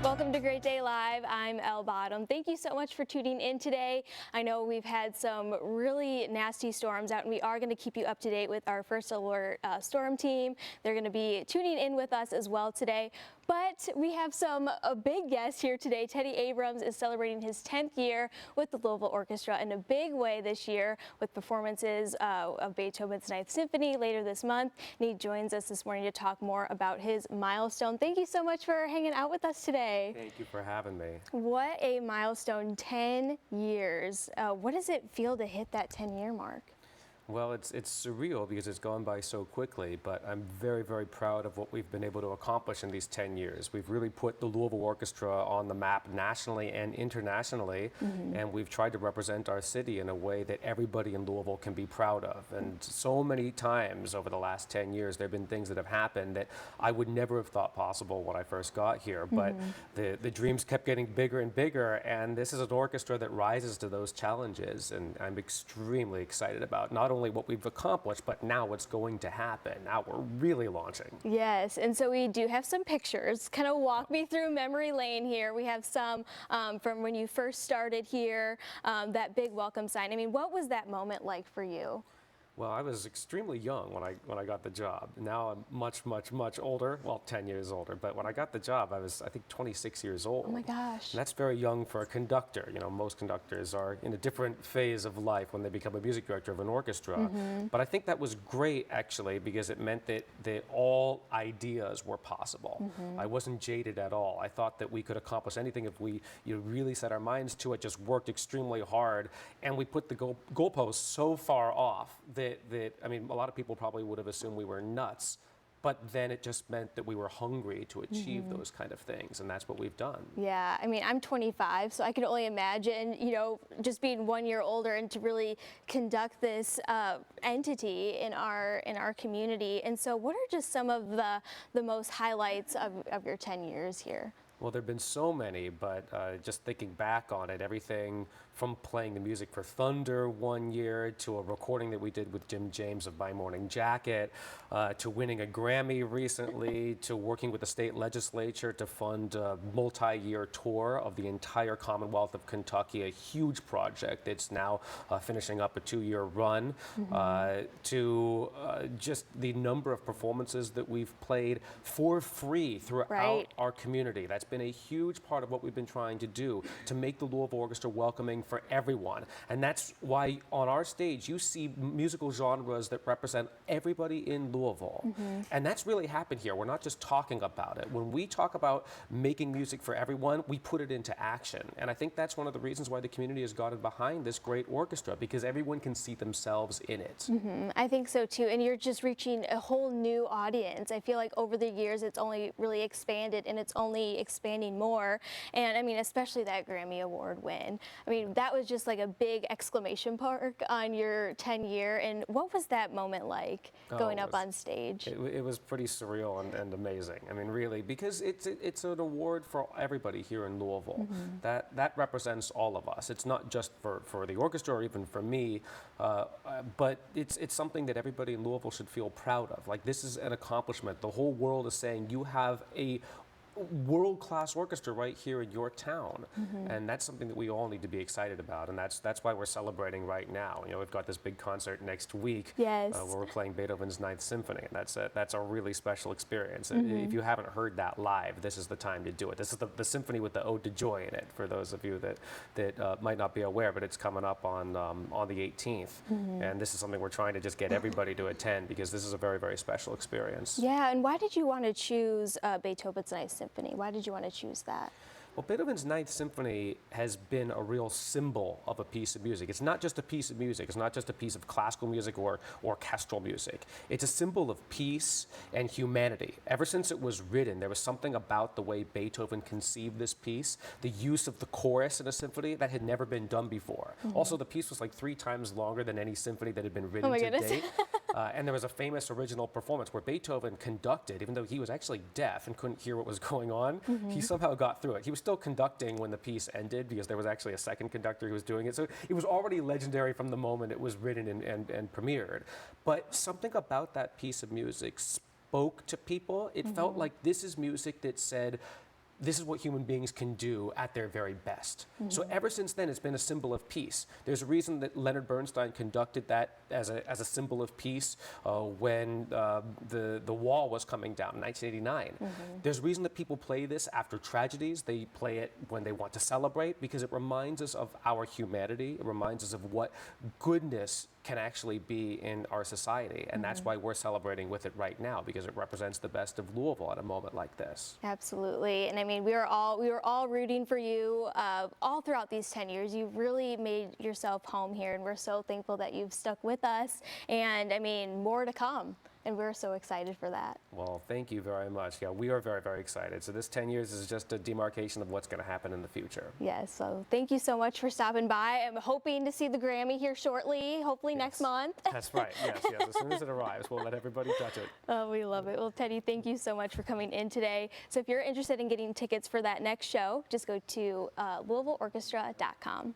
Welcome to Great Day Live. I'm Elle Bottom. Thank you so much for tuning in today. I know we've had some really nasty storms out, and we are going to keep you up to date with our First Alert storm team. They're going to be tuning in with us as well today. But we have a big guest here today. Teddy Abrams is celebrating his 10th year with the Louisville Orchestra in a big way this year with performances of Beethoven's Ninth Symphony later this month. And he joins us this morning to talk more about his milestone. Thank you so much for hanging out with us today. Thank you for having me. What a milestone, 10 years. What does it feel to hit that 10-year mark? Well, it's surreal because it's gone by so quickly, but I'm very, very proud of what we've been able to accomplish in these 10 years. We've really put the Louisville Orchestra on the map nationally and internationally, and we've tried to represent our city in a way that everybody in Louisville can be proud of. And so many times over the last 10 years, there have been things that have happened that I would never have thought possible when I first got here, but the dreams kept getting bigger and bigger, and this is an orchestra that rises to those challenges, and I'm extremely excited about not only what we've accomplished, but now what's going to happen. Now we're really launching. Yes, and so we do have some pictures. Kind of walk me through memory lane here. We have some from when you first started here, that big welcome sign. I mean, what was that moment like for you? Well, I was extremely young when I got the job. Now I'm much, much, much older. Well, 10 years older. But when I got the job, I was, I think, 26 years old. Oh my gosh. And that's very young for a conductor. You know, most conductors are in a different phase of life when they become a music director of an orchestra. But I think that was great, actually, because it meant that all ideas were possible. I wasn't jaded at all. I thought that we could accomplish anything if we really set our minds to it, just worked extremely hard, and we put the goalposts so far off that I mean, a lot of people probably would have assumed we were nuts, but then it just meant that we were hungry to achieve those kind of things, and that's what we've done. Yeah, I mean, I'm 25, so I can only imagine, you know, just being 1 year older and to really conduct this entity in our community. And so what are just some of the most highlights of your 10 years here? Well, there have been so many, but just thinking back on it, everything from playing the music for Thunder one year to a recording that we did with Jim James of My Morning Jacket, to winning a Grammy recently, to working with the state legislature to fund a multi-year tour of the entire Commonwealth of Kentucky, a huge project that's now finishing up a 2-year run, to just the number of performances that we've played for free throughout our community. That's been a huge part of what we've been trying to do, to make the Louisville Orchestra welcoming for everyone. And that's why on our stage you see musical genres that represent everybody in Louisville. And that's really happened here. We're not just talking about it. When we talk about making music for everyone, we put it into action. And I think that's one of the reasons why the community has gotten behind this great orchestra, because everyone can see themselves in it. I think so too, and you're just reaching a whole new audience. I feel like over the years it's only really expanded, and it's only expanding more. And I mean, especially that Grammy Award win. I mean, that was just like a big exclamation mark on your 10-year. And what was that moment like, going up on stage? It was pretty surreal and amazing. I mean, really, because it's an award for everybody here in Louisville. That represents all of us. It's not just for the orchestra or even for me, but it's something that everybody in Louisville should feel proud of. Like, this is an accomplishment. The whole world is saying you have a world-class orchestra right here in your town, and that's something that we all need to be excited about, and that's why we're celebrating right now. You know, we've got this big concert next week where we're playing Beethoven's Ninth Symphony, and that's a really special experience. If you haven't heard that live, this is the time to do it. This is the symphony with the Ode to Joy in it, for those of you that might not be aware, but it's coming up on the 18th, and this is something we're trying to just get everybody to attend, because this is a very, very special experience. Yeah, and why did you want to choose Beethoven's Ninth Symphony? Why did you want to choose that? Well, Beethoven's Ninth Symphony has been a real symbol of a piece of music. It's not just a piece of music. It's not just a piece of classical music or orchestral music. It's a symbol of peace and humanity. Ever since it was written, there was something about the way Beethoven conceived this piece, the use of the chorus in a symphony that had never been done before. Also, the piece was like 3 times longer than any symphony that had been written to date. And there was a famous original performance where Beethoven conducted, even though he was actually deaf and couldn't hear what was going on, he somehow got through it. He was still conducting when the piece ended, because there was actually a second conductor who was doing it. So it was already legendary from the moment it was written and premiered. But something about that piece of music spoke to people. It felt like this is music that said, this is what human beings can do at their very best. So ever since then, it's been a symbol of peace. There's a reason that Leonard Bernstein conducted that as a symbol of peace when the wall was coming down in 1989. There's a reason that people play this after tragedies. They play it when they want to celebrate because it reminds us of our humanity. It reminds us of what goodness can actually be in our society, and that's why we're celebrating with it right now, because it represents the best of Louisville at a moment like this. Absolutely, and I mean, we were all rooting for you all throughout these 10 years. You've really made yourself home here, and we're so thankful that you've stuck with us. And I mean, more to come. And we're so excited for that. Well, thank you very much. Yeah, we are very, very excited. So this 10 years is just a demarcation of what's going to happen in the future. Yes, so thank you so much for stopping by. I'm hoping to see the Grammy here shortly, hopefully next month. That's right, yes. As soon as it arrives, we'll let everybody touch it. Oh, we love it. Well, Teddy, thank you so much for coming in today. So if you're interested in getting tickets for that next show, just go to LouisvilleOrchestra.com.